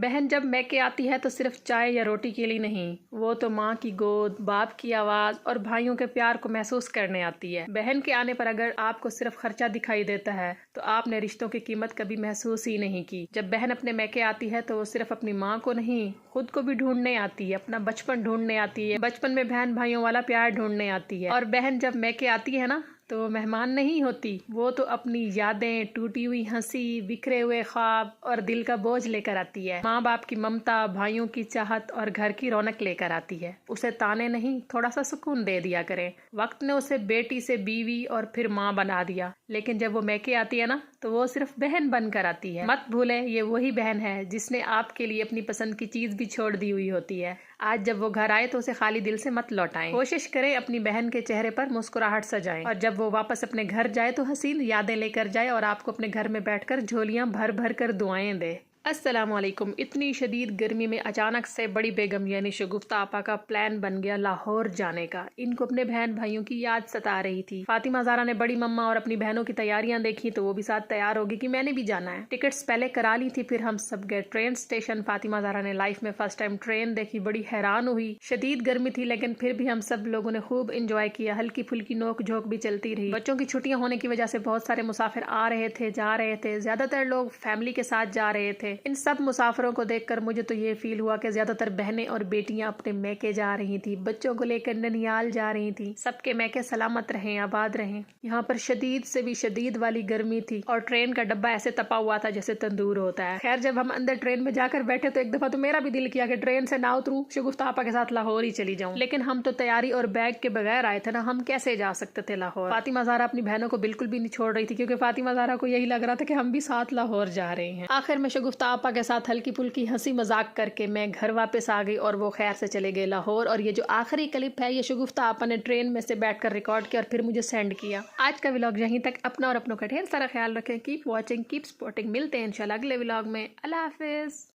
बहन जब मैके आती है तो सिर्फ चाय या रोटी के लिए नहीं, वो तो माँ की गोद, बाप की आवाज़ और भाइयों के प्यार को महसूस करने आती है। बहन के आने पर अगर आपको सिर्फ खर्चा दिखाई देता है तो आपने रिश्तों की कीमत कभी महसूस ही नहीं की। जब बहन अपने मैके आती है तो वो सिर्फ अपनी माँ को नहीं, खुद को भी ढूंढने आती है, अपना बचपन ढूंढने आती है, बचपन में बहन भाइयों वाला प्यार ढूंढने आती है। और बहन जब मैके आती है ना तो वो मेहमान नहीं होती, वो तो अपनी यादें, टूटी हुई हंसी, बिखरे हुए ख्वाब और दिल का बोझ लेकर आती है। माँ बाप की ममता, भाइयों की चाहत और घर की रौनक लेकर आती है। उसे ताने नहीं, थोड़ा सा सुकून दे दिया करें। वक्त ने उसे बेटी से बीवी और फिर माँ बना दिया, लेकिन जब वो मैके आती है ना तो वो सिर्फ बहन बनकर आती है। मत भूले, ये वही बहन है जिसने आपके लिए अपनी पसंद की चीज भी छोड़ दी हुई होती है। आज जब वो घर आए तो उसे खाली दिल से मत लौटाएं। कोशिश करें अपनी बहन के चेहरे पर मुस्कुराहट सजाएं, और जब वो वापस अपने घर जाए तो हसीन यादें लेकर जाए और आपको अपने घर में बैठकर झोलियां भर भर कर दुआएं दे। अस्सलामुअलैकुम। इतनी शदीद गर्मी में अचानक से बड़ी बेगम यानी शगुफ्ता आपा का प्लान बन गया लाहौर जाने का। इनको अपने बहन भाइयों की याद सता रही थी। फातिमा ज़हरा ने बड़ी मम्मा और अपनी बहनों की तैयारियां देखी तो वो भी साथ तैयार होगी कि मैंने भी जाना है। टिकट्स पहले करा ली थी, फिर हम सब गए ट्रेन स्टेशन। फातिमा ज़हरा ने लाइफ में फर्स्ट टाइम ट्रेन देखी, बड़ी हैरान हुई। शदीद गर्मी थी लेकिन फिर भी हम सब लोगों ने खूब इंजॉय किया। हल्की फुल्की नोक झोंक भी चलती रही। बच्चों की छुट्टियां होने की वजह से बहुत सारे मुसाफिर आ रहे थे, जा रहे थे। ज्यादातर लोग फैमिली के साथ जा रहे थे। इन सब मुसाफिरों को देखकर मुझे तो ये फील हुआ कि ज्यादातर बहनें और बेटियां अपने मैके जा रही थी, बच्चों को लेकर ननियाल जा रही थी। सबके मैके सलामत रहें, आबाद रहें। यहाँ पर शदीद से भी शदीद वाली गर्मी थी और ट्रेन का डब्बा ऐसे तपा हुआ था जैसे तंदूर होता है। खैर, जब हम अंदर ट्रेन में जाकर बैठे तो एक दफा तो मेरा भी दिल किया कि ट्रेन से ना उतरूं, शगुफ्ता आपा के साथ लाहौर ही चली जाऊं। लेकिन हम तो तैयारी और बैग के बगैर आए थे ना, हम कैसे जा सकते थे लाहौर। फातिमा ज़हरा अपनी बहनों को बिल्कुल भी नहीं छोड़ रही थी, क्योंकि फातिमा ज़हरा को यही लग रहा था कि हम भी साथ लाहौर जा रहे हैं। आखिर में शगुफ्ता आपा के साथ हल्की फुल्की हंसी मजाक करके मैं घर वापस आ गई और वो खैर से चले गए लाहौर। और ये जो आखिरी क्लिप है ये शगुफ्ता आपा ने ट्रेन में से बैठकर रिकॉर्ड किया और फिर मुझे सेंड किया। आज का व्लॉग यहीं तक। अपना और अपनों का ढेर सारा ख्याल रखें। Keep watching, keep supporting. मिलते हैं इंशाल्लाह अगले व्लॉग में। अल्लाह हाफिज।